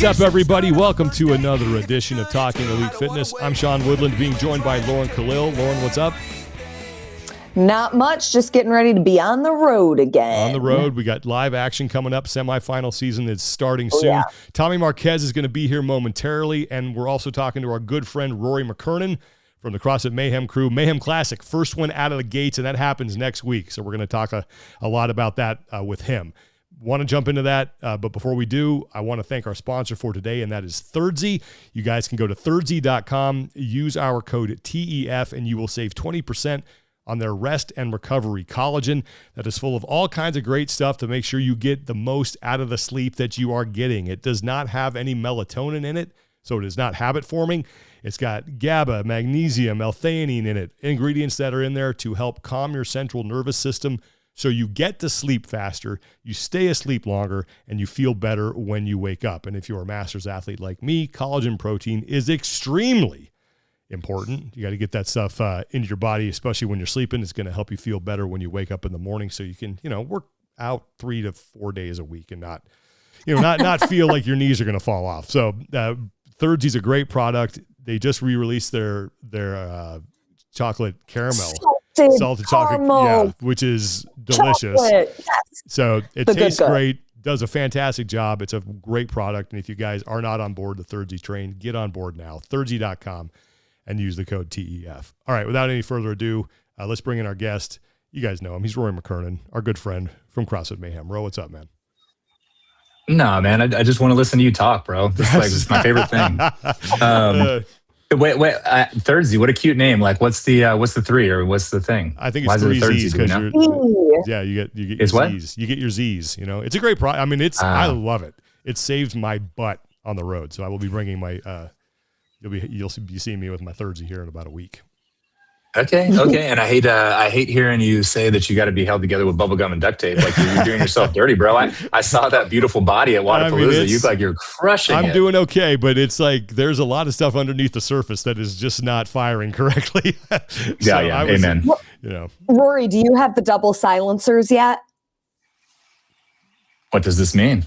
What's up, everybody? Welcome to another edition of Talking Elite Fitness. I'm Sean Woodland, being joined by Lauren Khalil. Lauren, what's up? Not much, just getting ready to be on the road again. On the road, we got live action coming up. Semifinal season is starting soon. Yeah. Tommy Marquez is going to be here momentarily, and we're also talking to our good friend Rory McKernan from the CrossFit Mayhem crew. Mayhem Classic, first one out of the gates, and that happens next week. So we're going to talk a lot about that with him. Want to jump into that, but before we do, I want to thank our sponsor for today, and that is Thirdzy. You guys can go to thirdzy.com, use our code TEF, and you will save 20% on their rest and recovery collagen that is full of all kinds of great stuff to make sure you get the most out of the sleep that you are getting. It does not have any melatonin in it, so it is not habit forming. It's got GABA, magnesium, L-theanine in it, ingredients that are in there to help calm your central nervous system so you get to sleep faster, you stay asleep longer, and you feel better when you wake up. And if you're a master's athlete like me, collagen protein is extremely important. You got to get that stuff into your body, especially when you're sleeping. It's going to help you feel better when you wake up in the morning, so you can, work out 3 to 4 days a week and not feel like your knees are going to fall off. So Thirdzy's a great product. They just re-released their chocolate caramel, salted chocolate, which is delicious. Yes. So it tastes great. Does a fantastic job. It's a great product. And if you guys are not on board the Thirdzy train, get on board now. Thirdzy.com. and use the code TEF. All right, without any further ado, let's bring in our guest. You guys know him. He's Rory McKernan, our good friend from CrossFit Mayhem. Ro, what's up, man? No, man, I just want to listen to you talk, bro. It's my favorite thing. Wait, Thirdzy, what a cute name. Like, what's the three, or what's the thing? I think it's 3 Z's because you get your Z's. You get your Z's. It's a great product. I mean, I love it. It saves my butt on the road. So I will be bringing my. You'll be seeing me with my Thirdzy here in about a week. Okay. And I hate hearing you say that you got to be held together with bubblegum and duct tape. Like you're doing yourself dirty, bro. I saw that beautiful body at Wadapalooza. You look like you're crushing it. I'm doing okay, but it's like there's a lot of stuff underneath the surface that is just not firing correctly. Amen. Rory, do you have the double silencers yet? What does this mean?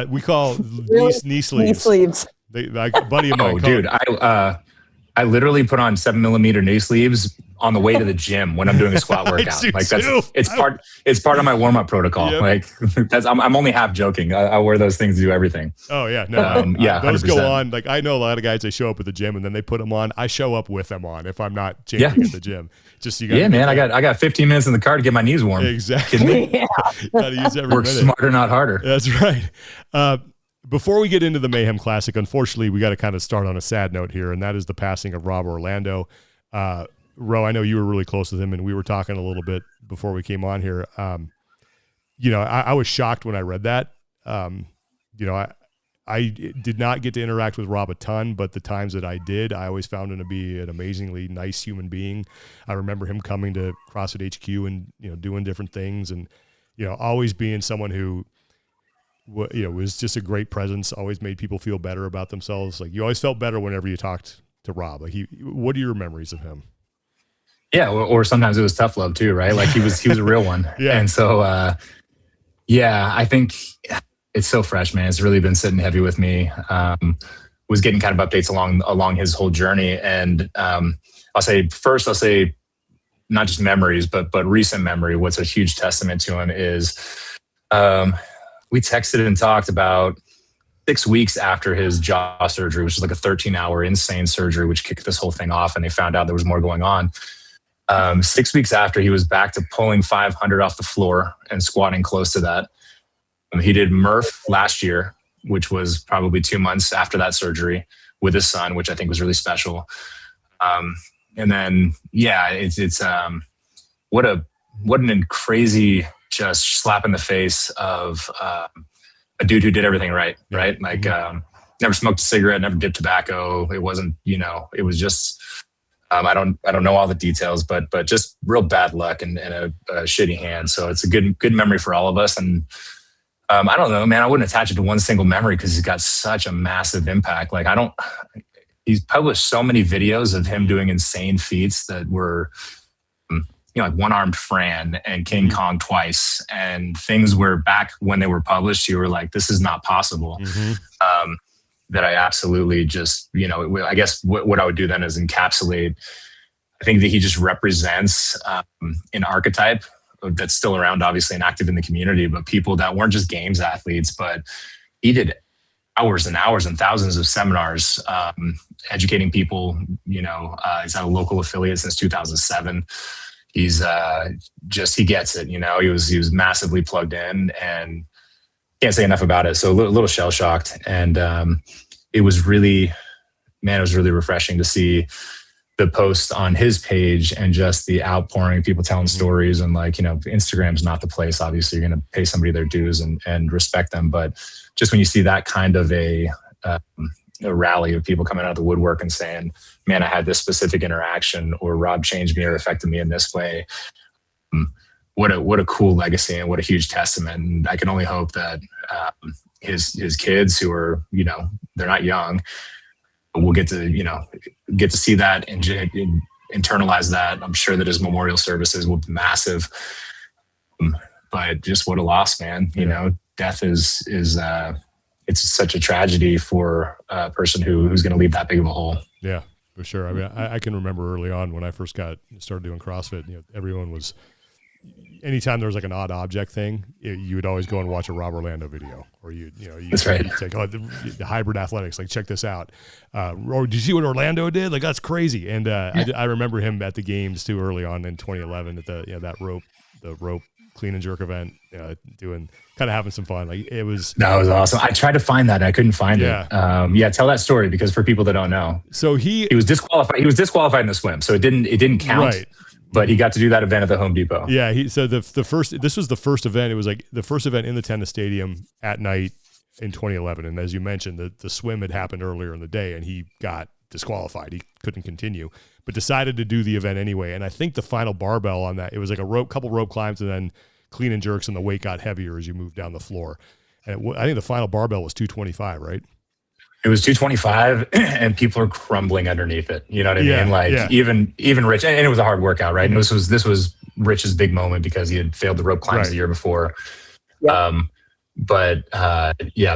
We call knee sleeves. Knee sleeves. A buddy of mine. Oh, dude, I literally put on 7mm knee sleeves on the way to the gym when I'm doing a squat workout. It's part of my warm up protocol. Yep. Like I'm only half joking. I wear those things to do everything. Oh yeah, those 100%. Go on. Like I know a lot of guys, they show up at the gym and then they put them on. I show up with them on if I'm not changing at the gym. Just so you yeah, man. I got 15 minutes in the car to get my knees warm. Exactly. Got to use every Work minute. Smarter, not harder. That's right. Before we get into the Mayhem Classic, unfortunately, we got to kind of start on a sad note here, and that is the passing of Rob Orlando. Ro, I know you were really close with him, and we were talking a little bit before we came on here. I was shocked when I read that. I did not get to interact with Rob a ton, but the times that I did, I always found him to be an amazingly nice human being. I remember him coming to CrossFit HQ and doing different things, and always being someone who was just a great presence, always made people feel better about themselves. Like you always felt better whenever you talked to Rob. Like what are your memories of him? Yeah. Or sometimes it was tough love too, right? Like he was a real one. Yeah. And so, I think it's so fresh, man. It's really been sitting heavy with me. Was getting kind of updates along his whole journey. And, I'll say not just memories, but recent memory. What's a huge testament to him is, we texted and talked about 6 weeks after his jaw surgery, which is like a 13-hour insane surgery, which kicked this whole thing off. And they found out there was more going on. 6 weeks after, he was back to pulling 500 off the floor and squatting close to that. He did Murph last year, which was probably 2 months after that surgery with his son, which I think was really special. And then, it's what an crazy just slap in the face of a dude who did everything right? Like never smoked a cigarette, never dipped tobacco. It wasn't, it was just I don't know all the details, but just real bad luck and a shitty hand. So it's a good memory for all of us. And I don't know, man. I wouldn't attach it to one single memory because he's got such a massive impact. Like he's published so many videos of him doing insane feats that were like one-armed Fran and King Kong twice, and things where back when they were published, you were like, this is not possible. that I absolutely just, I guess what I would do then is encapsulate. I think that he just represents an archetype that's still around, obviously, and active in the community, but people that weren't just games athletes, but he did hours and hours and thousands of seminars, educating people. He's had a local affiliate since 2007. He's he gets it. He was massively plugged in, and can't say enough about it. So a little shell shocked, and it was really refreshing to see the post on his page and just the outpouring, people telling stories, and Instagram's not the place. Obviously, you're going to pay somebody their dues and respect them, but just when you see that kind of a rally of people coming out of the woodwork and saying, "Man, I had this specific interaction," or "Rob changed me or affected me in this way." What a cool legacy, and what a huge testament. And I can only hope that his kids, who are they're not young, will get to see that and internalize that. I'm sure that his memorial services will be massive. But just what a loss, man. Death is it's such a tragedy for a person who's going to leave that big of a hole. Yeah, for sure. I mean, I can remember early on when I first started doing CrossFit, everyone was, anytime there was like an odd object thing, you would always go and watch a Rob Orlando video, or That's right. You'd say, the hybrid athletics, like, check this out. Or did you see what Orlando did? Like, that's crazy. And I remember him at the games too early on in 2011 at the rope clean and jerk event, having some fun. Like, that was awesome. I tried to find that, and I couldn't find it. Tell that story, because for people that don't know, so he was disqualified. He was disqualified in the swim, so it didn't count. Right. But he got to do that event at the Home Depot. Yeah, this was the first event. It was like the first event in the tennis stadium at night in 2011. And as you mentioned, the swim had happened earlier in the day, and he got disqualified. He couldn't continue, but decided to do the event anyway. And I think the final barbell on that, it was like couple rope climbs, and then clean and jerks, and the weight got heavier as you moved down the floor. And I think the final barbell was 225, right? It was 225, and people are crumbling underneath it. You know what I mean? Even Rich, and it was a hard workout, right? Mm-hmm. And this was Rich's big moment, because he had failed the rope climbs the year before. Yep.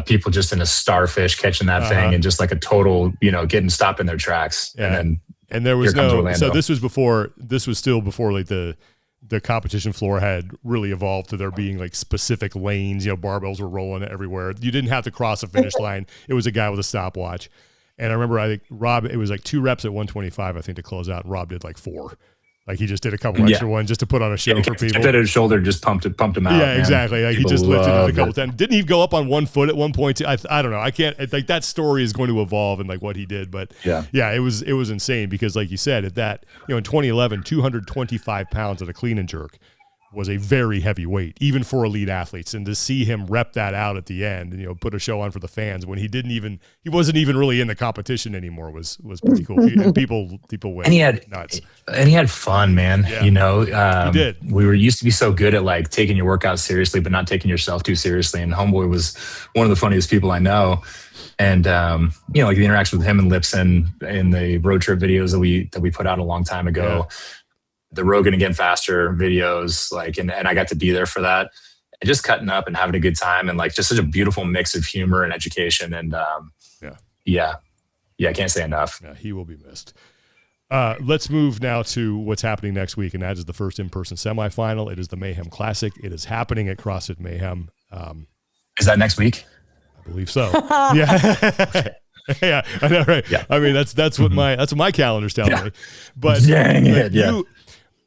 People just in a starfish catching that thing, and just like a total, getting stopped in their tracks. Yeah. And there was so this was still before like the competition floor had really evolved to there being like specific lanes, barbells were rolling everywhere. You didn't have to cross a finish line. It was a guy with a stopwatch. And I remember, I think Rob, it was like 2 reps at 125, I think, to close out. And Rob did like 4. Like, he just did a couple extra ones just to put on a show for people. At his shoulder, just pumped him out. Yeah, man. Exactly. Like, he just lifted it a couple times. Didn't he go up on 1 foot at one point too? I don't know. I can't, like, that story is going to evolve in like what he did. But it was insane, because like you said, at that, in 2011, 225 pounds at a clean and jerk was a very heavy weight, even for elite athletes. And to see him rep that out at the end and, put a show on for the fans when he wasn't even really in the competition anymore was pretty cool. And people went nuts. And he had fun, man. Yeah. He did. We used to be so good at like taking your workout seriously, but not taking yourself too seriously. And Homeboy was one of the funniest people I know. And, like the interaction with him and Lipson in the road trip videos that we put out a long time ago. Yeah. The Rogan Again Faster videos, like, and I got to be there for that, and just cutting up and having a good time, and like just such a beautiful mix of humor and education. And I can't say enough. Yeah, he will be missed. Let's move now to what's happening next week, and that is the first in-person semifinal. It is the Mayhem Classic. It is happening at CrossFit Mayhem. Is that next week? I believe so. Yeah. Yeah, I know, right? Yeah. I mean, that's what my calendar's telling me. But dang it, yeah.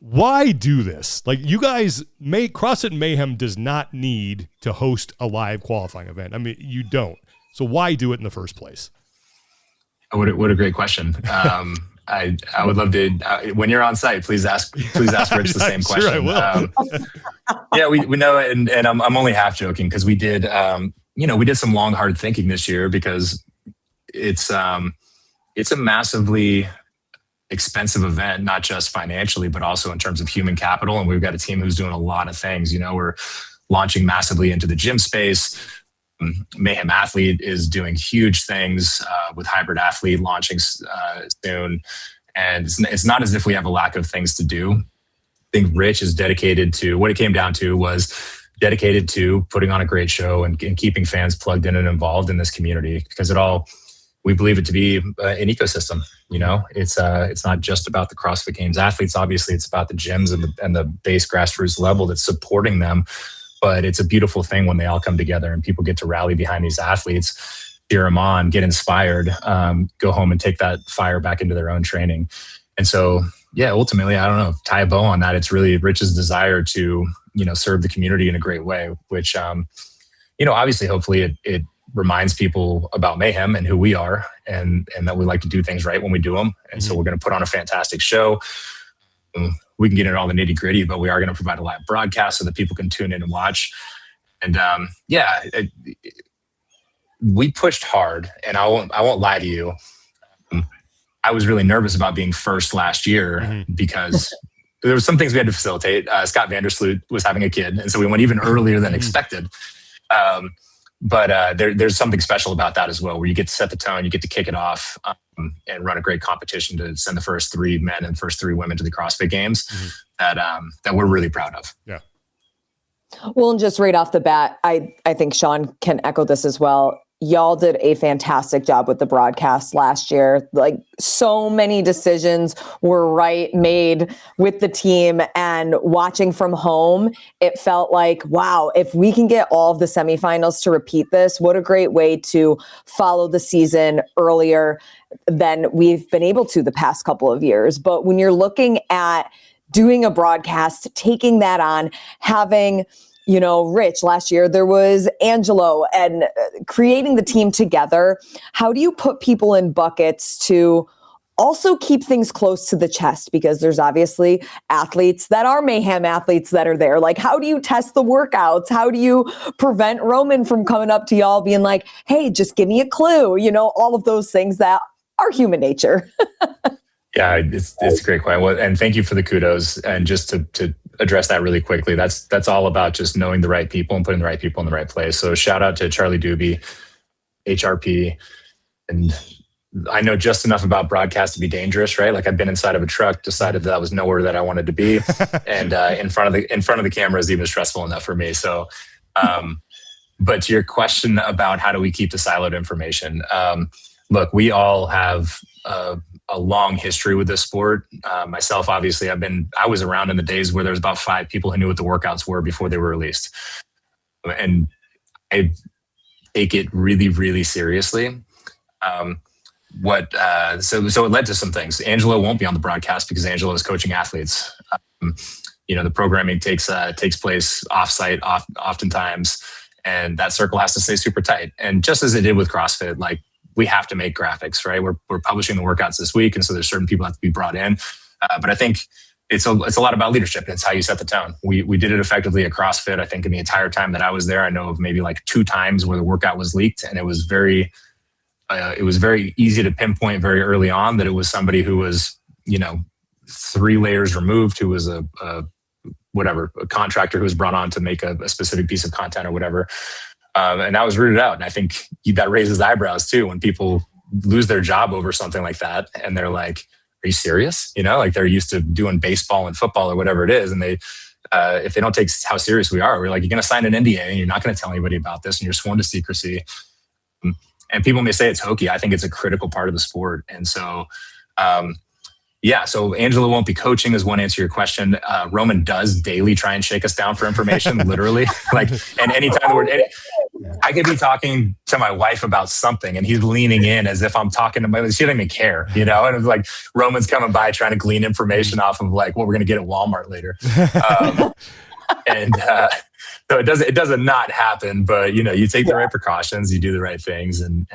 Why do this? Like, you guys, CrossFit Mayhem does not need to host a live qualifying event. I mean, you don't. So why do it in the first place? What a great question. I would love to. When you're on site, please ask Rich the same question. Sure, I will. We know, and I'm only half joking, because we did some long hard thinking this year, because it's a massively expensive event, not just financially, but also in terms of human capital. And we've got a team who's doing a lot of things. We're launching massively into the gym space. Mayhem Athlete is doing huge things with Hybrid Athlete launching soon. And it's not as if we have a lack of things to do. I think Rich is dedicated to, what it came down to was dedicated to putting on a great show and keeping fans plugged in and involved in this community, because it all we believe it to be an ecosystem. You know, it's not just about the CrossFit Games athletes. Obviously, it's about the gyms and the base grassroots level that's supporting them. But it's a beautiful thing when they all come together and people get to rally behind these athletes, cheer them on, get inspired, go home and take that fire back into their own training. And so, yeah, ultimately, I don't know, tie a bow on that. It's really Rich's desire to, you know, serve the community in a great way, which, you know, obviously, hopefully it reminds people about Mayhem and who we are, and that we like to do things right when we do them. And so we're going to put on a fantastic show. We can get into all the nitty gritty, but we are going to provide a live broadcast so that people can tune in and watch. And we pushed hard, and I won't lie to you. I was really nervous about being first last year because there were some things we had to facilitate. Scott Vandersloot was having a kid, and so we went even earlier than expected. But there's something special about that as well, where you get to set the tone, you get to kick it off, and run a great competition to send the first 3 men and first 3 women to the CrossFit Games that we're really proud of. Yeah. Well, and just right off the bat, I think Sean can echo this as well. Y'all did a fantastic job with the broadcast last year. Like, so many decisions were made with the team, and watching from home, it felt like, wow, if we can get all of the semifinals to repeat this, what a great way to follow the season earlier than we've been able to the past couple of years. But when you're looking at doing a broadcast, taking that on, having, you know, Rich last year, there was Angelo, and creating the team together. How do you put people in buckets to also keep things close to the chest? Because there's obviously athletes that are Mayhem athletes that are there. Like, how do you test the workouts? How do you prevent Roman from coming up to y'all being like, hey, just give me a clue? You know, all of those things that are human nature. Yeah, it's a great question. Well, and thank you for the kudos. And just to address that really quickly, that's all about just knowing the right people and putting the right people in the right place. So shout out to Charlie Doobie, HRP, and I know just enough about broadcast to be dangerous, right? Like, I've been inside of a truck, decided that was nowhere that I wanted to be, and in front of the camera is even stressful enough for me. So, but to your question about how do we keep the siloed information, look, we all have a long history with this sport. Myself, obviously, I was around in the days where there was about 5 people who knew what the workouts were before they were released. And I take it really, really seriously. So it led to some things. Angelo won't be on the broadcast because Angelo is coaching athletes. You know, the programming takes place offsite oftentimes, and that circle has to stay super tight. And just as it did with CrossFit, like, we have to make graphics, right? We're publishing the workouts this week, and so there's certain people that have to be brought in. But I think it's a lot about leadership. It's how you set the tone. We did it effectively at CrossFit. I think in the entire time that I was there, I know of maybe like 2 times where the workout was leaked, and it was very easy to pinpoint very early on that it was somebody who was, you know, 3 layers removed, who was a contractor who was brought on to make a specific piece of content or whatever. And that was rooted out. And I think that raises eyebrows too when people lose their job over something like that. And they're like, are you serious? You know, like, they're used to doing baseball and football or whatever it is. And they, if they don't take how serious we are, we're like, you're going to sign an NDA and you're not going to tell anybody about this, and you're sworn to secrecy. And people may say it's hokey. I think it's a critical part of the sport. And so, so Angelo won't be coaching is one answer to your question. Roman does daily try and shake us down for information, literally. Like, and anytime I could be talking to my wife about something, and he's leaning in as if I'm talking to she doesn't even care, you know? And it's like, Roman's coming by trying to glean information off of like what we're going to get at Walmart later. So it doesn't not happen, but, you know, you take the right precautions, you do the right things, and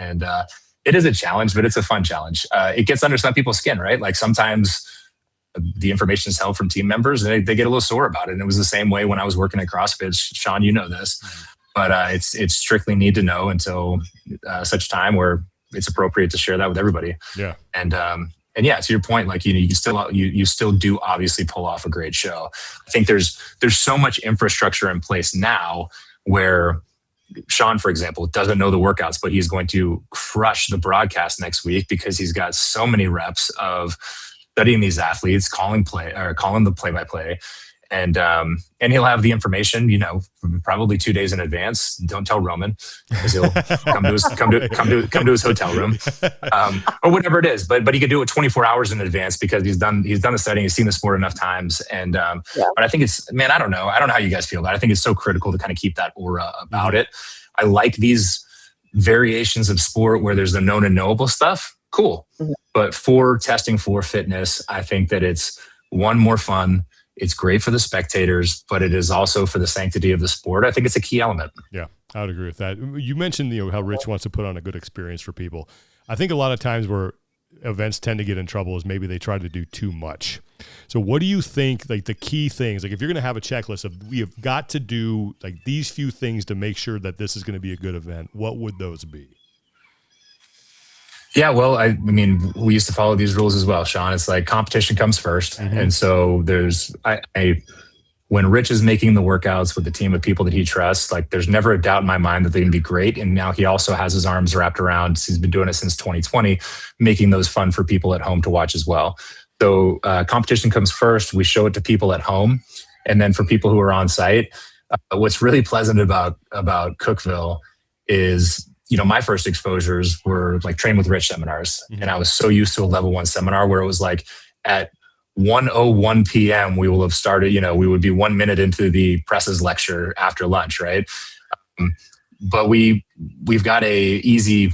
it is a challenge, but it's a fun challenge. It gets under some people's skin, right? Like, sometimes the information is held from team members and they get a little sore about it. And it was the same way when I was working at CrossFit. Sean, you know this, but it's strictly need to know until such time where it's appropriate to share that with everybody. Yeah. And yeah, to your point, like, you know, you still do obviously pull off a great show. I think there's so much infrastructure in place now where Sean, for example, doesn't know the workouts, but he's going to crush the broadcast next week because he's got so many reps of studying these athletes, calling the play-by-play. And he'll have the information, probably 2 days in advance. Don't tell Roman, because he'll come to his hotel room, or whatever it is. But he could do it 24 hours in advance because he's done the studying, he's seen the sport enough times. And but I think it's, man, I don't know how you guys feel, but I think it's so critical to kind of keep that aura about it. I like these variations of sport where there's the known and knowable stuff. Cool, but for testing for fitness, I think that it's more fun. It's great for the spectators, but it is also for the sanctity of the sport. I think it's a key element. Yeah, I would agree with that. You mentioned, how Rich wants to put on a good experience for people. I think a lot of times where events tend to get in trouble is maybe they try to do too much. So what do you think, like the key things, like if you're going to have a checklist of we have got to do like these few things to make sure that this is going to be a good event, what would those be? Yeah, well, I mean, we used to follow these rules as well, Sean. It's like competition comes first. And so when Rich is making the workouts with the team of people that he trusts, like there's never a doubt in my mind that they're going to be great. And now he also has his arms wrapped around, he's been doing it since 2020, making those fun for people at home to watch as well. So competition comes first. We show it to people at home. And then for people who are on site, what's really pleasant about Cookeville is, my first exposures were like train with Rich seminars. And I was so used to a level 1 seminar where it was like at 1:01 p.m. we will have started, we would be 1 minute into the presses lecture after lunch, right? But we've got a easy,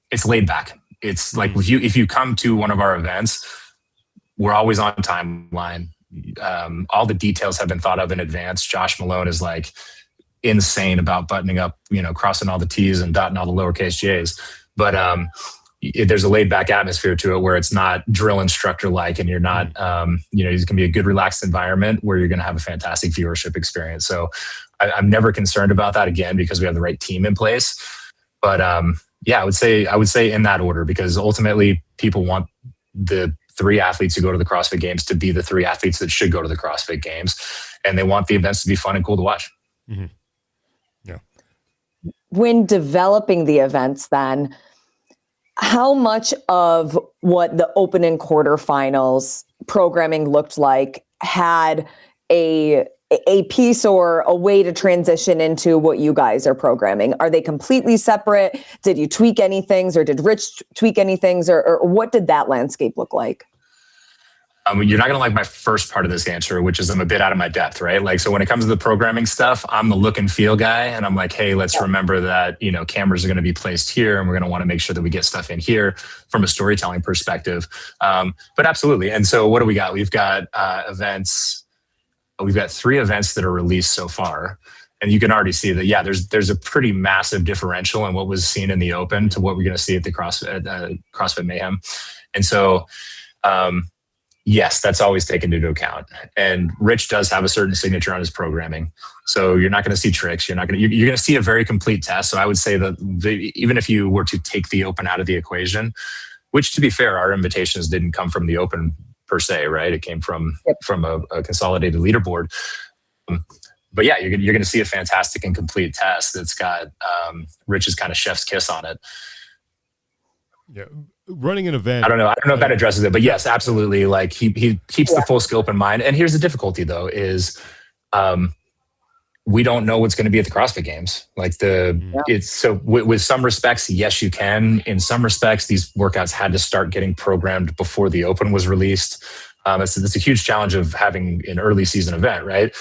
it's laid back. It's like if you come to one of our events, we're always on timeline. All the details have been thought of in advance. Josh Malone is like insane about buttoning up, crossing all the T's and dotting all the lowercase J's. But there's a laid back atmosphere to it where it's not drill instructor like, and you're not, it's going to be a good relaxed environment where you're going to have a fantastic viewership experience. So I'm never concerned about that again because we have the right team in place. But I would say in that order, because ultimately people want the 3 athletes who go to the CrossFit Games to be the 3 athletes that should go to the CrossFit Games, and they want the events to be fun and cool to watch. Mm-hmm. Yeah. When developing the events, then, how much of what the open and quarterfinals programming looked like had a piece or a way to transition into what you guys are programming? Are they completely separate? Did you tweak anything, or did Rich tweak anything, or what did that landscape look like? You're not going to like my first part of this answer, which is I'm a bit out of my depth, right? Like, so when it comes to the programming stuff, I'm the look and feel guy. And I'm like, hey, let's remember that, cameras are going to be placed here and we're going to want to make sure that we get stuff in here from a storytelling perspective. But absolutely. And so what do we got? We've got events. We've got 3 events that are released so far. And you can already see that, there's a pretty massive differential in what was seen in the open to what we're going to see at the CrossFit Mayhem. And so, yes, that's always taken into account. And Rich does have a certain signature on his programming. So you're not going to see tricks. You're going to see a very complete test. So I would say that even if you were to take the open out of the equation, which to be fair, our invitations didn't come from the open per se, right? It came from a consolidated leaderboard. But yeah, you're going to see a fantastic and complete test that's got Rich's kind of chef's kiss on it. Yeah. Running an event. I don't know if that addresses it, but yes, absolutely. Like he keeps the full scope in mind. And here's the difficulty though, is we don't know what's going to be at the CrossFit Games. Like it's so with some respects, yes, you can. In some respects, these workouts had to start getting programmed before the open was released. It's a huge challenge of having an early season event, right?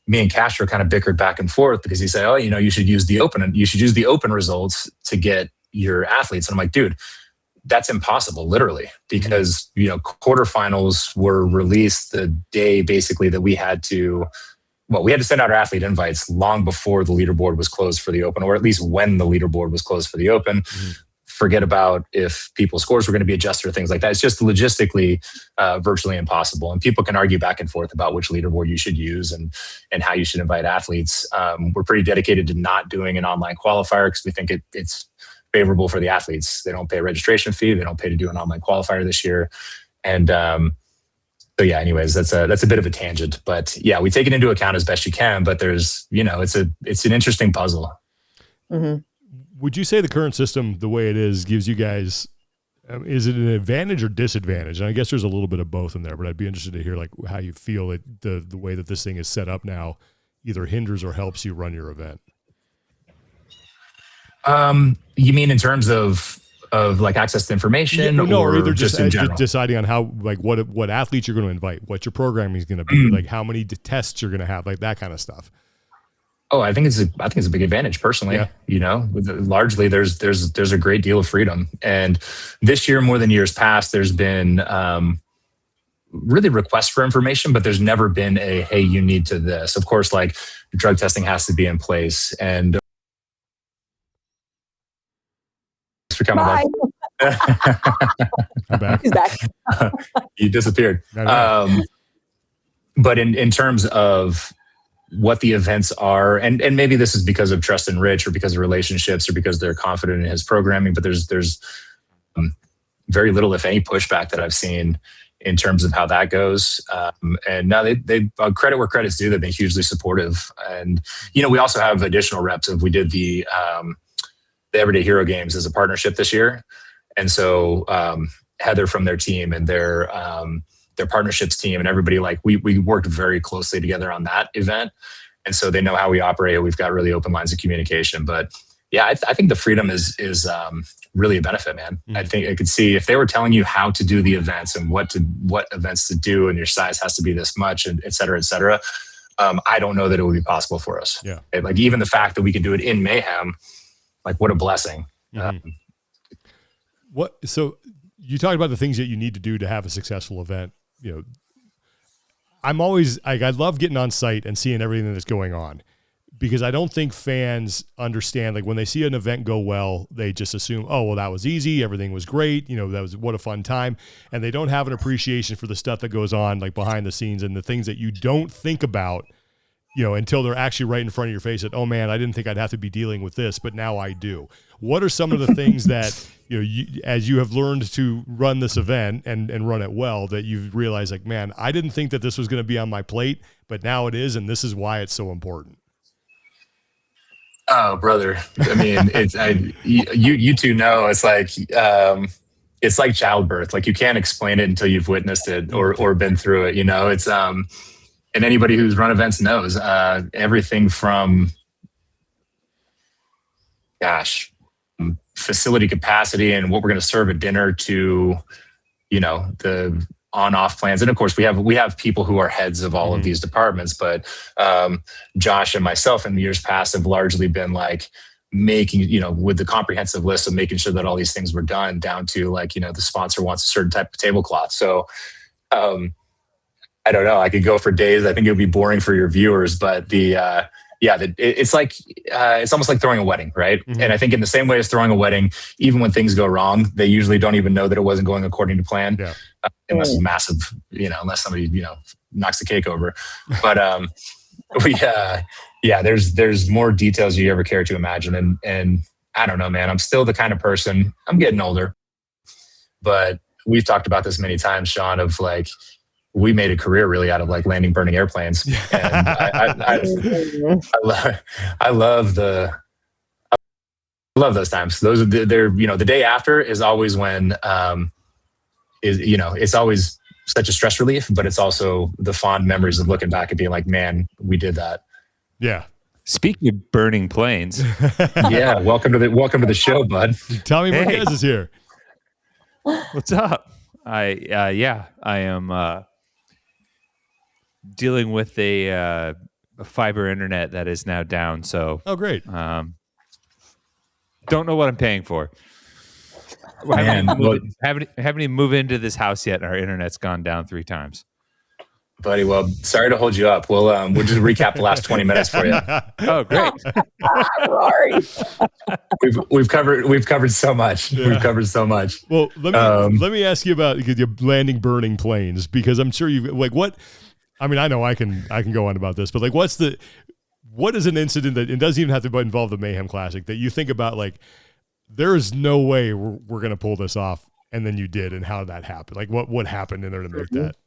Me and Castro kind of bickered back and forth because he said, oh, you should use the open and you should use the open results to get your athletes. And I'm like, dude, that's impossible, literally, because, quarterfinals were released the day basically that we had to send out our athlete invites long before the leaderboard was closed for the open, or at least when the leaderboard was closed for the open. Forget about if people's scores were going to be adjusted or things like that. It's just logistically virtually impossible. And people can argue back and forth about which leaderboard you should use and how you should invite athletes. We're pretty dedicated to not doing an online qualifier because we think it's favorable for the athletes. They don't pay a registration fee. They don't pay to do an online qualifier this year. And so yeah, anyways, that's a bit of a tangent, but yeah, we take it into account as best you can, but there's, it's an interesting puzzle. Mm-hmm. Would you say the current system, the way it is, gives you guys Is it an advantage or disadvantage? And I guess there's a little bit of both in there, but I'd be interested to hear like how you feel it, the way that this thing is set up now either hinders or helps you run your event. You mean in terms of like access to information, or either just in general? deciding on how, like what athletes you're going to invite, what your programming is going to be, like how many tests you're going to have, like that kind of stuff. Oh, I think it's a big advantage personally. Yeah. You know, largely there's a great deal of freedom, and this year more than years past, there's been really requests for information, but there's never been a hey, you need to this. Of course, like drug testing has to be in place, and for coming back. I'm back. He's back. You disappeared. But in terms of what the events are, and maybe this is because of trust and Rich, or because of relationships, or because they're confident in his programming, but there's very little, if any, pushback that I've seen in terms of how that goes. And now they credit where credit's due. They've been hugely supportive. And, you know, we also have additional reps of, we did the Everyday Hero Games as a partnership this year. And so Heather from their team and their partnerships team and everybody, like we worked very closely together on that event. And so they know how we operate. We've got really open lines of communication. But yeah, I think the freedom is really a benefit, man. I think I could see if they were telling you how to do the events and what events to do, and your size has to be this much, and et cetera, et cetera. I don't know that it would be possible for us. Yeah. Like even the fact that we can do it in Mayhem, like what a blessing. So you talked about the things that you need to do to have a successful event. You know, I'm always like, I love getting on site and seeing everything that's going on, because I don't think fans understand, like when they see an event go well, they just assume, oh, well, that was easy. Everything was great. You know, that was what a fun time. And they don't have an appreciation for the stuff that goes on, like behind the scenes, and the things that you don't think about, you know, until they're actually right in front of your face that, oh man, I didn't think I'd have to be dealing with this, but now I do. What are some of the things that, you know, as you have learned to run this event and run it well, that you've realized, like, man, I didn't think that this was going to be on my plate, but now it is. And this is why it's so important. Oh, brother. I mean, you two know, it's like childbirth. Like you can't explain it until you've witnessed it or been through it. You know, it's, and anybody who's run events knows, everything from, facility capacity and what we're going to serve at dinner to, you know, the on-off plans. And of course we have people who are heads of all of these departments, but Josh and myself in the years past have largely been like making, you know, with the comprehensive list of making sure that all these things were done, down to like, you know, the sponsor wants a certain type of tablecloth. So I don't know, I could go for days. I think it would be boring for your viewers, but it's like it's almost like throwing a wedding, right? And I think in the same way as throwing a wedding, even when things go wrong, they usually don't even know that it wasn't going according to plan, unless it's massive, you know, unless somebody, you know, knocks the cake over. But there's more details you ever care to imagine, and I don't know, man. I'm still the kind of person. I'm getting older, but we've talked about this many times, Sean. Of like, we made a career really out of like landing burning airplanes. And I love those times. Those are they're, you know, the day after is always when, you know, it's always such a stress relief, but it's also the fond memories of looking back and being like, man, we did that. Yeah. Speaking of burning planes. Yeah. Welcome to the show, bud. Tommy Marquez is here. What's up? I am, dealing with a fiber internet that is now down. So, oh, great. Don't know what I'm paying for. Haven't even moved into this house yet, and our internet's gone down 3 times. Buddy, well, sorry to hold you up. We'll just recap the last 20 minutes for you. Oh, great. Rory. We've covered so much. Yeah. We've covered so much. Well, let me ask you about your landing burning planes, because I'm sure you've like what. I mean, I know I can go on about this, but like, what is an incident that, it doesn't even have to involve the Mayhem Classic, that you think about like, there is no way we're going to pull this off, and then you did, and how that happened? Like what happened in there to make that?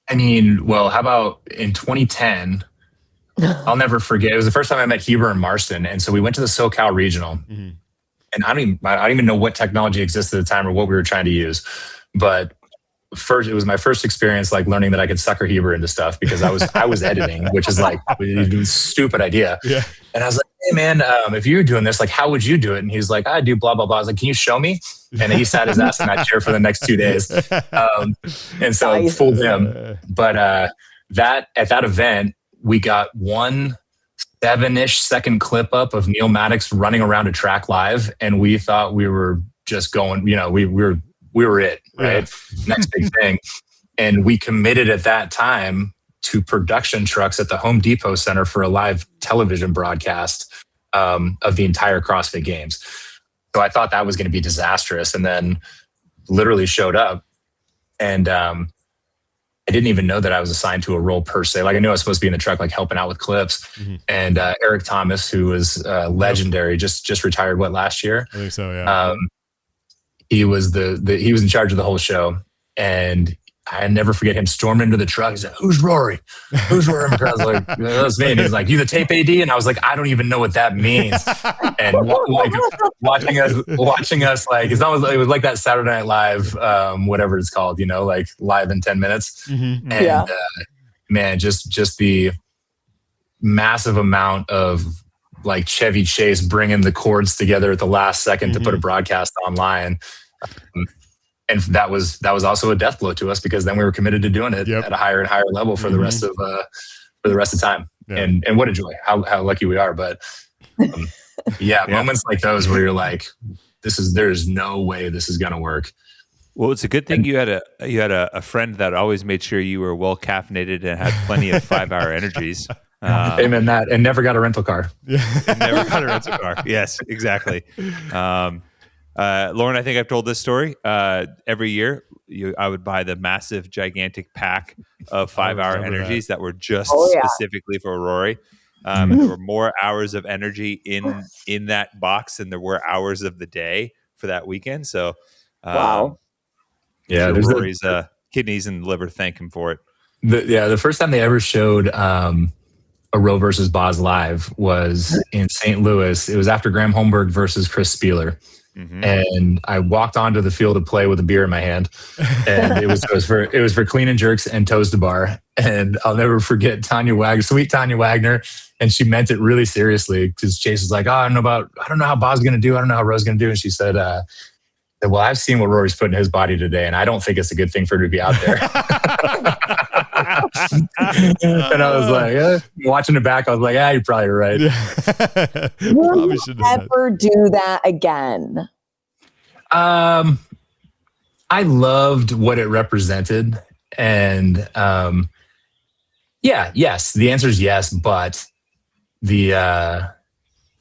I mean, well, how about in 2010, I'll never forget. It was the first time I met Huber and Marston. And so we went to the SoCal Regional. and I don't even know what technology existed at the time or what we were trying to use. But first, it was my first experience like learning that I could sucker Heber into stuff because I was editing, which is like a stupid idea. Yeah. And I was like, hey man, if you were doing this, like, how would you do it? And he's like, I do blah, blah, blah. I was like, can you show me? And then he sat his ass in that chair for the next 2 days. And so I fooled him. But at that event, we got 1 7-ish second clip up of Neil Maddox running around a track live. And we thought we were just going, we were it, right? Yeah. Next big thing. And we committed at that time to production trucks at the Home Depot Center for a live television broadcast of the entire CrossFit Games. So I thought that was going to be disastrous, and then literally showed up. And I didn't even know that I was assigned to a role per se. Like I knew I was supposed to be in the truck, like helping out with clips. Mm-hmm. And Eric Thomas, who was legendary, just retired last year. I think so, yeah. He was he was in charge of the whole show, and I never forget him storming into the truck. He's like, "Who's Rory? Who's Rory McKernan?" I was like, "That's me." And he's like, "You the tape AD?" And I was like, "I don't even know what that means." And like watching us, like it was like that Saturday Night Live, whatever it's called, like live in 10 minutes. Mm-hmm. And man, just the massive amount of like Chevy Chase bringing the chords together at the last second to put a broadcast online. And that was also a death blow to us because then we were committed to doing it at a higher and higher level for the rest of time. Yeah. And what a joy! How lucky we are. But moments like those where you're like, there's no way this is gonna work. Well, it's a good thing you had a friend that always made sure you were well caffeinated and had plenty of 5-hour energies. Amen that, and never got a rental car. Never got a rental car. Yes, exactly. Lauren, I think I've told this story. Every year, I would buy the massive, gigantic pack of 5-hour energies that were just specifically for Rory. And there were more hours of energy in that box than there were hours of the day for that weekend. So, wow. Yeah, sure Rory's kidneys and liver thank him for it. The first time they ever showed a Roe versus Boz live was in St. Louis. It was after Graham Holmberg versus Chris Spieler. Mm-hmm. And I walked onto the field to play with a beer in my hand, and it was for clean and jerks and toes to bar. And I'll never forget sweet Tanya Wagner, and she meant it really seriously because Chase was like, I don't know how Bob's going to do, I don't know how Roe's going to do, and she said, "Well, I've seen what Rory's put in his body today, and I don't think it's a good thing for her to be out there." And I was like, watching it back, I was like, you're probably right. Will you ever do that again? I loved what it represented. And yes, the answer is yes, but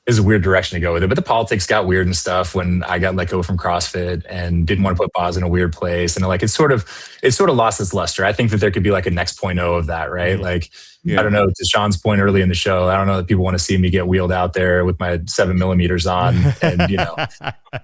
is a weird direction to go with it. But the politics got weird and stuff when I got let go from CrossFit and didn't want to put Boz in a weird place. And like, it sort of lost its luster. I think that there could be like a next 0.0 of that, right? Like, I don't know, to Sean's point early in the show, I don't know that people want to see me get wheeled out there with my 7mm on. And,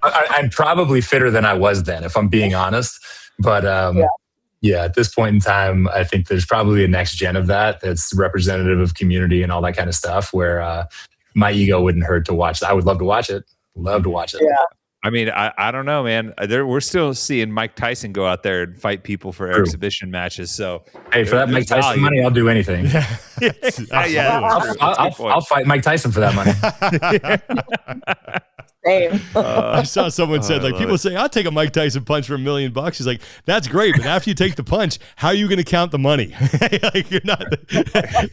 I'm probably fitter than I was then, if I'm being honest. But at this point in time, I think there's probably a next gen of that's representative of community and all that kind of stuff where, my ego wouldn't hurt to watch. I would love to watch it. Love to watch it. Yeah. I mean, I don't know, man. We're still seeing Mike Tyson go out there and fight people for exhibition matches. So, hey, for that Mike Tyson money, I'll do anything. I'll fight Mike Tyson for that money. Same. I saw someone said, like, people say, I'll take a Mike Tyson punch for $1 million. He's like, that's great, but after you take the punch, how are you going to count the money? Like, you're not.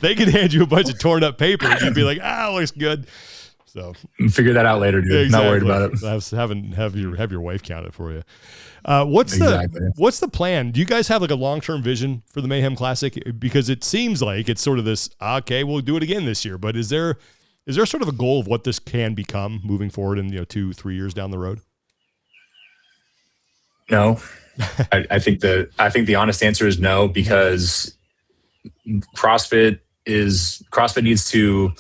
They can hand you a bunch of torn up paper and you'd be like, looks good. So figure that out later, dude. Exactly. Not worried about it. Have your wife count it for you. What's the plan? Do you guys have like a long-term vision for the Mayhem Classic? Because it seems like it's sort of this, okay, we'll do it again this year, but is there sort of a goal of what this can become moving forward in 2-3 years down the road? No. I think the honest answer is no, because CrossFit needs to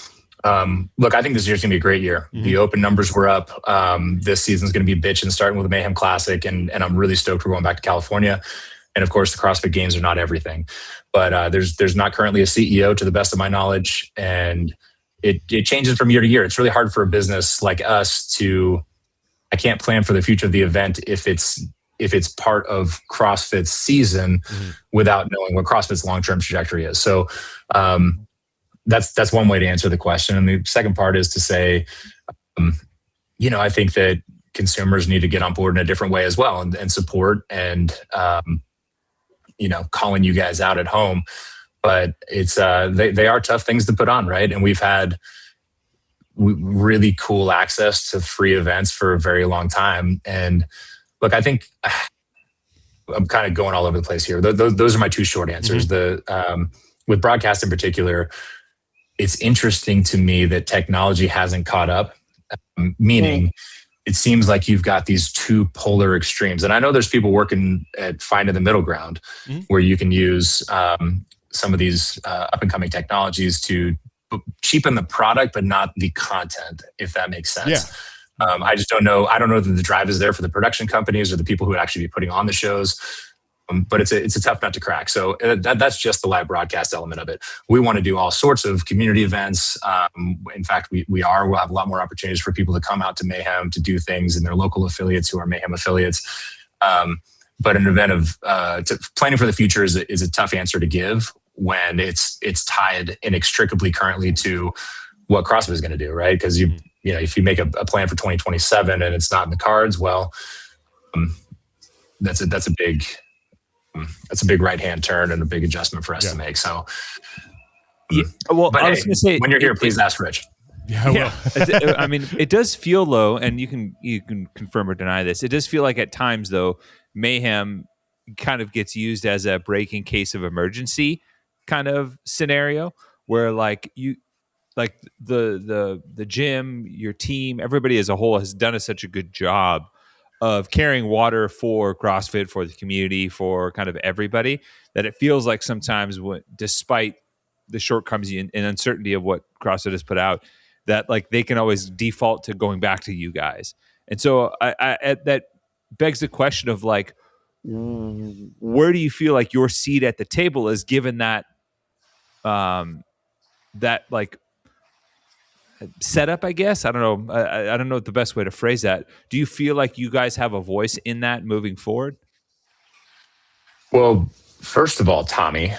look. I think this year's gonna be a great year. Mm-hmm. The open numbers were up. This season's gonna be bitching, starting with the Mayhem Classic, and I'm really stoked we're going back to California. And of course, the CrossFit Games are not everything, but there's not currently a CEO, to the best of my knowledge, and it changes from year to year. It's really hard for a business like us to I can't plan for the future of the event if it's part of CrossFit's season without knowing what CrossFit's long-term trajectory is. So that's one way to answer the question. And the second part is to say, I think that consumers need to get on board in a different way as well and support and, calling you guys out at home. But it's they are tough things to put on, right? And we've had really cool access to free events for a very long time. And look, I think I'm kind of going all over the place here. Those are my two short answers. With broadcast in particular, it's interesting to me that technology hasn't caught up, meaning it seems like you've got these two polar extremes. And I know there's people working at finding the middle ground where you can use some of these up and coming technologies to cheapen the product, but not the content, if that makes sense. Yeah. I just don't know. I don't know that the drive is there for the production companies or the people who would actually be putting on the shows. But it's a tough nut to crack. So that's just the live broadcast element of it. We want to do all sorts of community events. In fact, we'll have a lot more opportunities for people to come out to Mayhem to do things in their local affiliates who are Mayhem affiliates. But an event of planning for the future is a tough answer to give when it's tied inextricably currently to what CrossFit is going to do, right? Because if you make a plan for 2027 and it's not in the cards, well, that's a big right-hand turn and a big adjustment for us to make. So, but I was going to say, when you're here, please ask Rich. Yeah. I mean, it does feel though, and you can confirm or deny this. It does feel like at times though, Mayhem kind of gets used as a break in case of emergency kind of scenario where the gym, your team, everybody as a whole has done such a good job of carrying water for CrossFit, for the community, for kind of everybody, that it feels like sometimes despite the shortcomings and uncertainty of what CrossFit has put out, that they can always default to going back to you guys. And so that begs the question of where do you feel like your seat at the table is given that setup, I guess. I don't know. I don't know the best way to phrase that. Do you feel like you guys have a voice in that moving forward? Well, first of all, Tommy,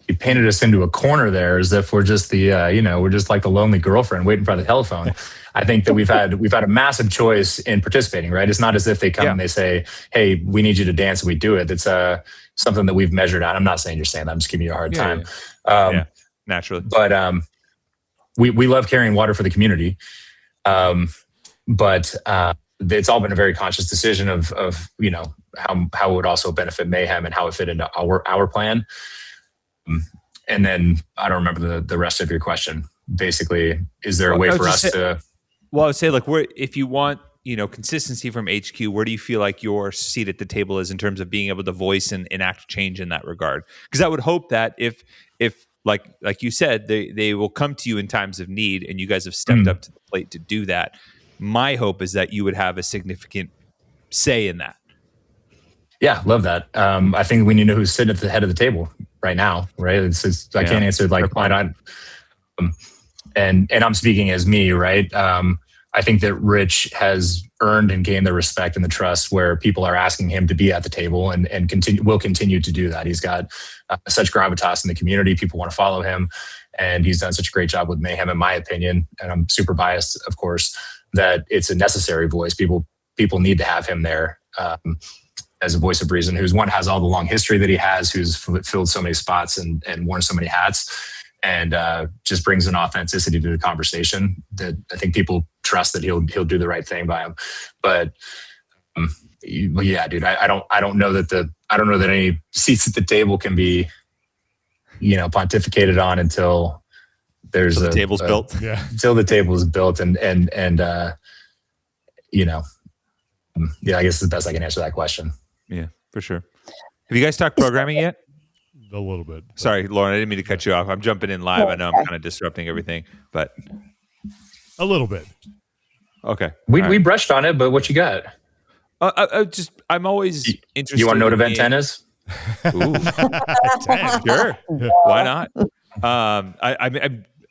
you painted us into a corner there as if we're just we're just like the lonely girlfriend waiting for the telephone. I think that we've had a massive choice in participating, right? It's not as if they come and they say, "Hey, we need you to dance," and we do it. It's something that we've measured out. I'm not saying you're saying that. I'm just giving you a hard time. Naturally. But we love carrying water for the community. But it's all been a very conscious decision of how it would also benefit Mayhem and how it fit into our plan. And then I don't remember the rest of your question. Basically, is there a way for us to? Well, I would say if you want consistency from HQ, where do you feel like your seat at the table is in terms of being able to voice and enact change in that regard? Because I would hope that if like you said, they will come to you in times of need, and you guys have stepped up to the plate to do that. My hope is that you would have a significant say in that. Yeah, love that. I think we need to know who's sitting at the head of the table right now, right? I can't answer why not. And I'm speaking as me, right? I think that Rich has earned and gained the respect and the trust where people are asking him to be at the table and will continue to do that. He's got such gravitas in the community. People want to follow him, and he's done such a great job with Mayhem, in my opinion. And I'm super biased, of course, that it's a necessary voice. People need to have him there as a voice of reason, who's has all the long history that he has, who's filled so many spots and worn so many hats, and just brings an authenticity to the conversation that I think people trust that he'll do the right thing by him. But yeah, dude, I don't know that any seats at the table can be pontificated on until the table's built. Yeah, until the table is built, and I guess it's the best I can answer that question. Yeah, for sure. Have you guys talked programming yet? A little bit. Sorry, Lauren, I didn't mean to cut you off. I'm jumping in live. I know I'm kind of disrupting everything, but a little bit. Okay. We brushed on it, but what you got? I'm always interested. You want to know what event 10 is? Ooh. 10, sure. Why not?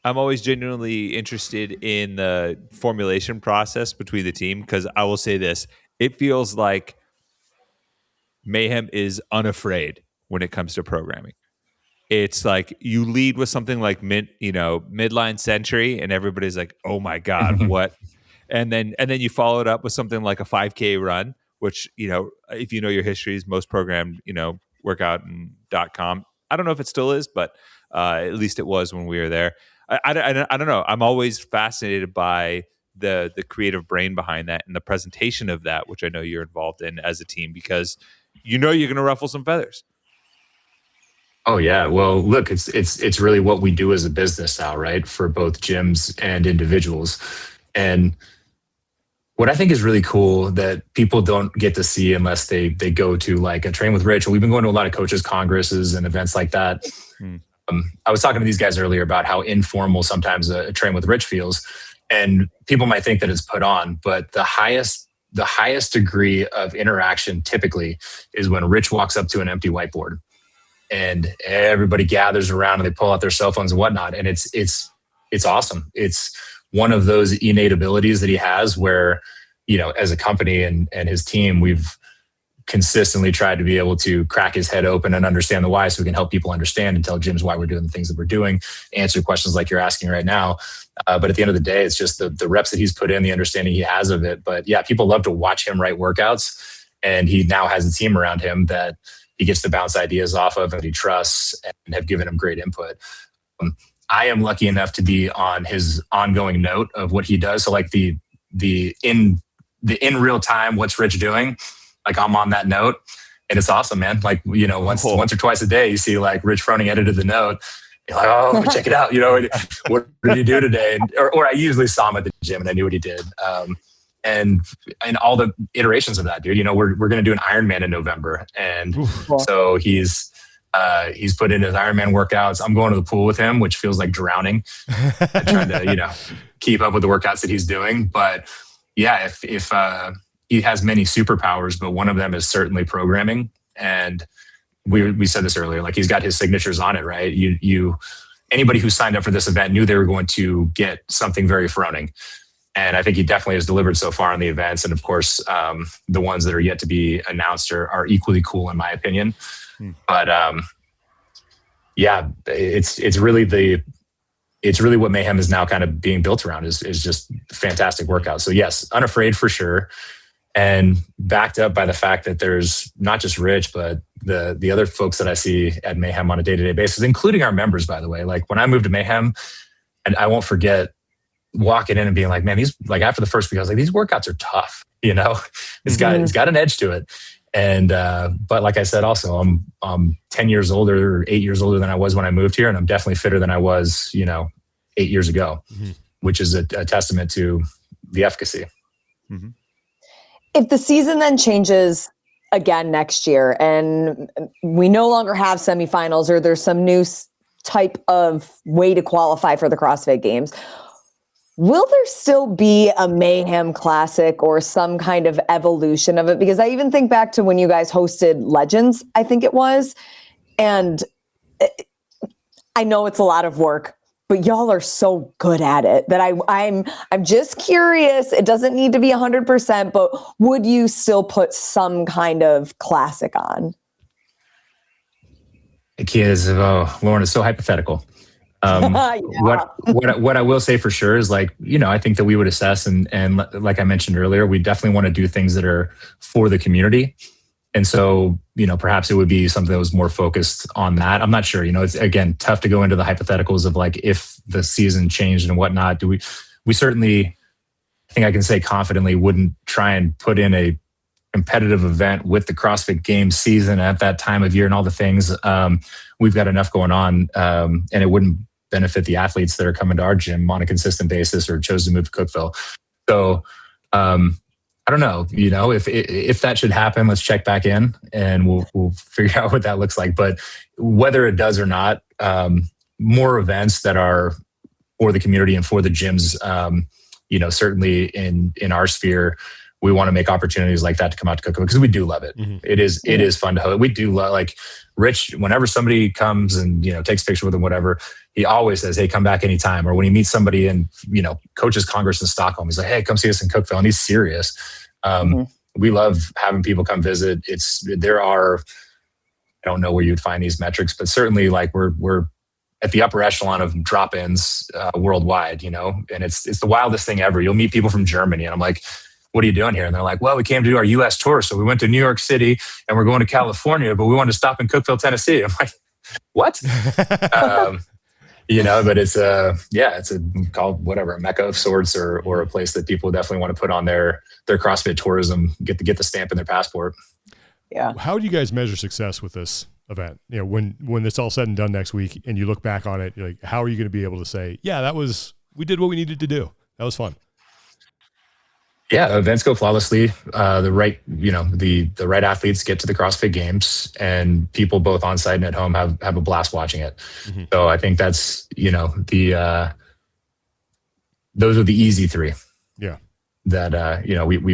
I'm always genuinely interested in the formulation process between the team, because I will say this: it feels like Mayhem is unafraid when it comes to programming. It's like you lead with something like midline century, and everybody's like, "Oh my god, what?" And then you follow it up with something like a 5K run, which, if you know your histories, most programmed, workout.com. I don't know if it still is, but at least it was when we were there. I don't know. I'm always fascinated by the creative brain behind that and the presentation of that, which I know you're involved in as a team, because you're going to ruffle some feathers. Oh yeah. Well, look, it's really what we do as a business now, right? For both gyms and individuals. And what I think is really cool that people don't get to see unless they go to like a Train with Rich. And we've been going to a lot of coaches congresses and events like that. I was talking to these guys earlier about how informal sometimes a Train with Rich feels. And people might think that it's put on, but the highest degree of interaction typically is when Rich walks up to an empty whiteboard and everybody gathers around and they pull out their cell phones and whatnot. And it's awesome. It's one of those innate abilities that he has where, as a company and his team, we've consistently tried to be able to crack his head open and understand the why, so we can help people understand and tell gyms why we're doing the things that we're doing, answer questions like you're asking right now. But at the end of the day, it's just the reps that he's put in, the understanding he has of it. But yeah, people love to watch him write workouts, and he now has a team around him that he gets to bounce ideas off of and he trusts and have given him great input. I am lucky enough to be on his ongoing note of what he does. So like the in real time, what's Rich doing? Like I'm on that note, and it's awesome, man. Like, once or twice a day, you see like Rich Froning edited the note. You're like, oh, check it out. What did he do today? Or I usually saw him at the gym and I knew what he did. And all the iterations of that, dude. We're going to do an Ironman in November, and so he's put in his Ironman workouts. I'm going to the pool with him, which feels like drowning. I'm trying to keep up with the workouts that he's doing. But yeah, if he has many superpowers, but one of them is certainly programming. And we said this earlier, like he's got his signatures on it, right? Anybody who signed up for this event knew they were going to get something very Froning. And I think he definitely has delivered so far on the events. And of course, the ones that are yet to be announced are equally cool in my opinion. But yeah, it's really what Mayhem is now kind of being built around is just fantastic workouts. So yes, unafraid for sure. And backed up by the fact that there's not just Rich, but the other folks that I see at Mayhem on a day-to-day basis, including our members, by the way. Like when I moved to Mayhem, and I won't forget walking in and being like, man, these, like after the first week, I was like, these workouts are tough. It's got an edge to it. And but like I said, also I'm 10 years older or 8 years older than I was when I moved here, and I'm definitely fitter than I was 8 years ago, which is a testament to the efficacy. If the season then changes again next year and we no longer have semifinals, or there's some new type of way to qualify for the CrossFit Games, will there still be a Mayhem Classic or some kind of evolution of it? Because I even think back to when you guys hosted Legends, I think it was. And I know it's a lot of work, but y'all are so good at it that I'm just curious. It doesn't need to be 100%, but would you still put some kind of classic on? Lauren is so hypothetical. Yeah. What I will say for sure is like, I think that we would assess and like I mentioned earlier, we definitely want to do things that are for the community. And so, perhaps it would be something that was more focused on that. I'm not sure, it's again, tough to go into the hypotheticals of like, if the season changed and whatnot, we certainly, I think I can say confidently, wouldn't try and put in a competitive event with the CrossFit Games season at that time of year and all the things. We've got enough going on, and it wouldn't benefit the athletes that are coming to our gym on a consistent basis or chose to move to Cookeville. So I don't know, if that should happen, let's check back in and we'll figure out what that looks like. But whether it does or not, more events that are for the community and for the gyms, certainly in our sphere we want to make opportunities like that to come out to Cookeville because we do love it. Mm-hmm. It is fun to host. We do love, like Rich, whenever somebody comes and, takes a picture with him, whatever, he always says, hey, come back anytime. Or when he meets somebody in, Coaches Congress in Stockholm, he's like, hey, come see us in Cookeville. And he's serious. We love having people come visit. I don't know where you'd find these metrics, but certainly like we're at the upper echelon of drop-ins worldwide, and it's the wildest thing ever. You'll meet people from Germany and I'm like, what are you doing here? And they're like, well, we came to do our US tour. So we went to New York City and we're going to California, but we wanted to stop in Cookeville, Tennessee. I'm like, what? But it's called whatever, a mecca of sorts or a place that people definitely want to put on their CrossFit tourism, get the stamp in their passport. Yeah. How do you guys measure success with this event? When it's all said and done next week and you look back on it, you're like, how are you going to be able to say, yeah, we did what we needed to do. That was fun. Yeah, events go flawlessly. The right athletes get to the CrossFit Games, and people both on site and at home have a blast watching it. Mm-hmm. So I think that's those are the easy three. Yeah, that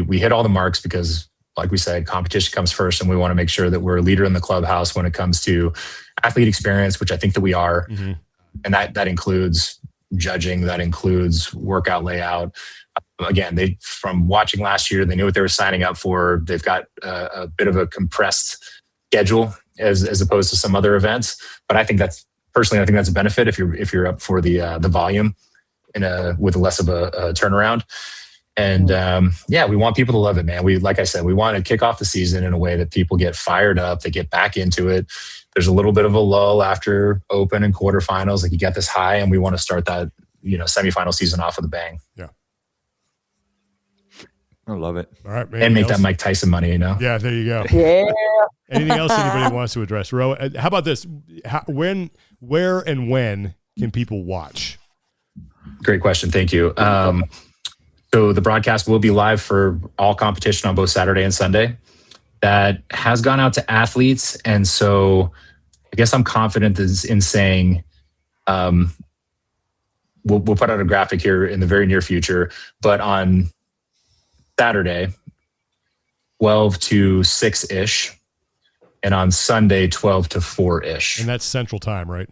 we hit all the marks because, like we said, competition comes first, and we want to make sure that we're a leader in the clubhouse when it comes to athlete experience, which I think that we are, mm-hmm. and that includes judging, that includes workout layout. Again, from watching last year, they knew what they were signing up for. They've got a bit of a compressed schedule as opposed to some other events. But I think that's a benefit if you're up for the volume with less of a turnaround. And we want people to love it, man. Like I said, we want to kick off the season in a way that people get fired up, they get back into it. There's a little bit of a lull after open and quarterfinals. Like you get this high, and we want to start that semifinal season off with a bang. Yeah. I love it. All right, man. And make that Mike Tyson money, Yeah, there you go. Yeah. Anything else anybody wants to address? Ro, how about this? Where and when can people watch? Great question. Thank you. So the broadcast will be live for all competition on both Saturday and Sunday. That has gone out to athletes. And so I guess I'm confident in saying we'll put out a graphic here in the very near future, but on Saturday, 12 to 6-ish, and on Sunday, 12 to 4-ish. And that's Central Time, right?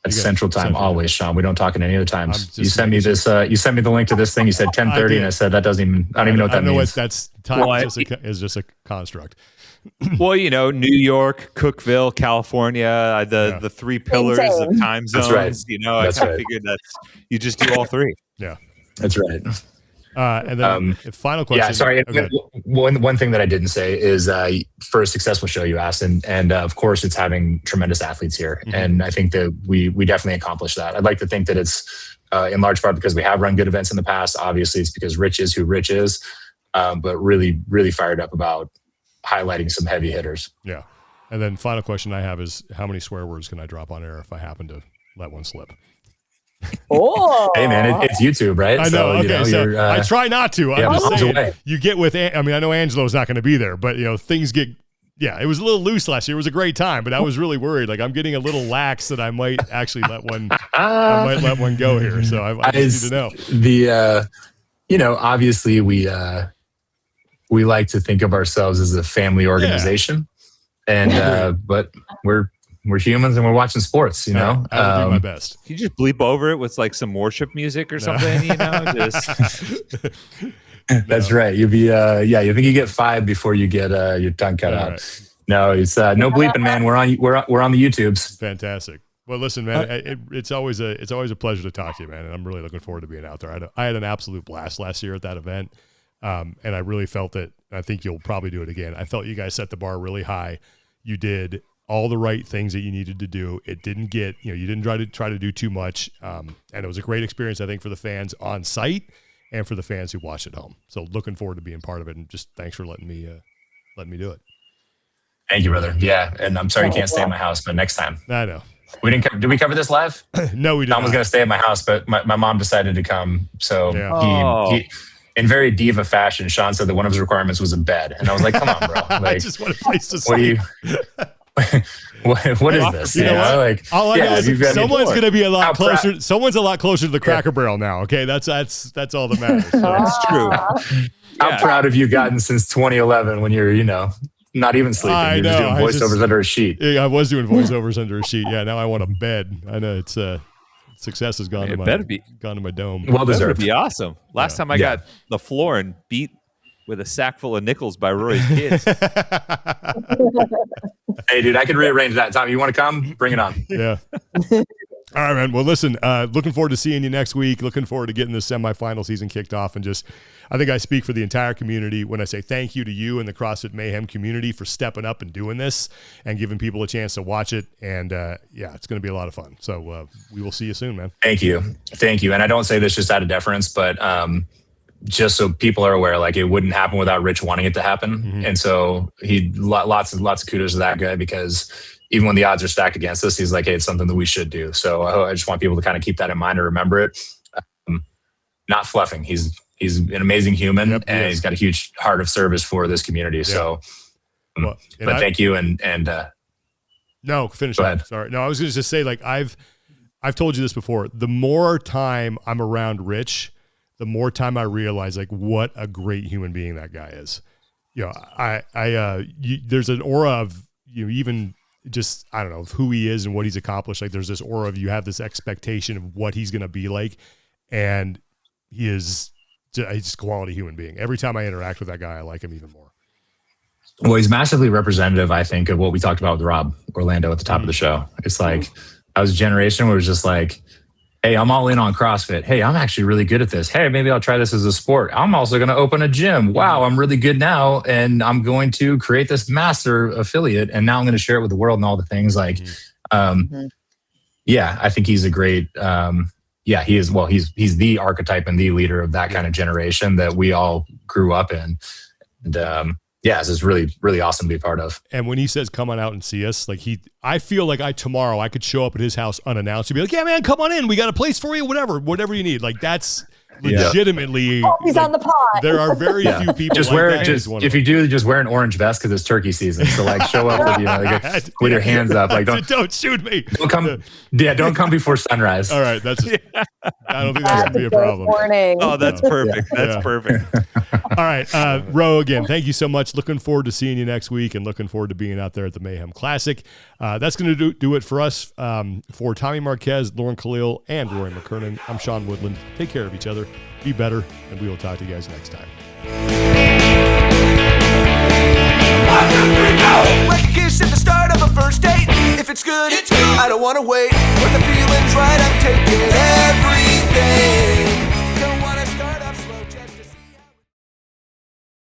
That's Central Time always, Sean. We don't talk in any other times. You sent me this. You sent me the link to this thing. You said 10:30, and I said that doesn't even. I don't even know what that means. That's time is just a construct. Well, New York, Cookeville, California, the three pillars of time zones. That's right. I kind of figured that you just do all three. Yeah, that's right. And then final question. Yeah, sorry. Okay. One thing that I didn't say is for a successful show, you asked, and of course, it's having tremendous athletes here, mm-hmm. and I think that we definitely accomplished that. I'd like to think that it's in large part because we have run good events in the past. Obviously, it's because Rich is who Rich is, but really, really fired up about highlighting some heavy hitters. Yeah, and then final question I have is how many swear words can I drop on air if I happen to let one slip? Oh, hey man, it's YouTube, right? I know. So, I try not to. Yeah, I'm just saying, you get with. I mean, I know Angelo's not going to be there, but things get. Yeah, it was a little loose last year. It was a great time, but I was really worried. Like I'm getting a little lax that I might actually let one. I might let one go here. So I just need to know. Obviously we like to think of ourselves as a family organization, and but we're humans and we're watching sports, I will do my best. Can you just bleep over it with like some worship music or something? That's right. You'll be you think you get 5 before you get your tongue cut out. Right. No, it's no bleeping, man. We're on the YouTubes. Fantastic. Well, listen, man, it's always a pleasure to talk to you, man, and I'm really looking forward to being out there. I had an absolute blast last year at that event, and I really felt that. I think you'll probably do it again. I felt you guys set the bar really high. You did all the right things that you needed to do. It didn't get, you didn't try to do too much. And it was a great experience, I think, for the fans on site and for the fans who watch at home. So looking forward to being part of it. And just thanks for letting me do it. Thank you, brother. Yeah. And I'm sorry you can't stay at my house, but next time. I know. Did we cover this live? No, we didn't. Tom was going to stay at my house, but my mom decided to come. So he in very diva fashion, Sean said that one of his requirements was a bed. And I was like, come on, bro. Like, I just want a place to sleep. what is this? You know what? Like, all I know is someone's going to be a lot closer. Someone's a lot closer to the Cracker Barrel now. Okay, that's all that matters. So. That's true. How proud have you gotten since 2011 when you're, not even sleeping? You're just doing voiceovers under a sheet. Yeah, I was doing voiceovers under a sheet. Yeah, now I want a bed. I know it's success has gone to my dome. Well deserved. That would be awesome. Last time I got the floor and beat with a sack full of nickels by Rory's kids. Hey, dude, I can rearrange that. Tom, you want to come? Bring it on. Yeah. All right, man. Well, listen, looking forward to seeing you next week. Looking forward to getting the semifinal season kicked off. And I think I speak for the entire community when I say thank you to you and the CrossFit Mayhem community for stepping up and doing this and giving people a chance to watch it. And it's going to be a lot of fun. So we will see you soon, man. Thank you. And I don't say this just out of deference, but just so people are aware, like, it wouldn't happen without Rich wanting it to happen. Mm-hmm. And so lots of kudos to that guy, because even when the odds are stacked against us, he's like, hey, it's something that we should do. So I just want people to kind of keep that in mind and remember it. Not fluffing. He's an amazing human, and he's got a huge heart of service for this community. Yeah. So, but thank you. And no, finish. Go ahead. Sorry. No, I was going to just say, like, I've told you this before. The more time I'm around Rich, the more time I realize, like, what a great human being that guy is. There's an aura of even just, I don't know, of who he is and what he's accomplished. Like, there's this aura of, you have this expectation of what he's going to be like, and he's just a quality human being. Every time I interact with that guy, I like him even more. Well, he's massively representative, I think, of what we talked about with Rob Orlando at the top of the show. It's like, I was a generation where it was just like, hey, I'm all in on CrossFit. Hey, I'm actually really good at this. Hey, maybe I'll try this as a sport. I'm also going to open a gym. Wow, I'm really good now. And I'm going to create this master affiliate. And now I'm going to share it with the world and all the things. Like, I think he's a great, he is. Well, he's the archetype and the leader of that kind of generation that we all grew up in. And it's really, really awesome to be a part of. And when he says, come on out and see us, like, I feel like tomorrow I could show up at his house unannounced and be like, yeah, man, come on in. We got a place for you, whatever you need. Like, that's legitimately. He's on the pod. There are very few people just like wear that. If you do, just wear an orange vest because it's turkey season. So, like, show up with your hands up. Like, don't shoot me. Don't come. Don't come before sunrise. All right, I don't think that's gonna be a problem. Morning. Oh, that's perfect. That's perfect. All right, Ro, again, thank you so much. Looking forward to seeing you next week, and looking forward to being out there at the Mayhem Classic. That's going to do it for us. For Tommy Marquez, Lauren Khalil, and Rory McKernan, I'm Sean Woodland. Take care of each other. Be better, and we will talk to you guys next time. 1, 2, 3, go! Recognition, the start of a first date. If it's good, I don't want to wait.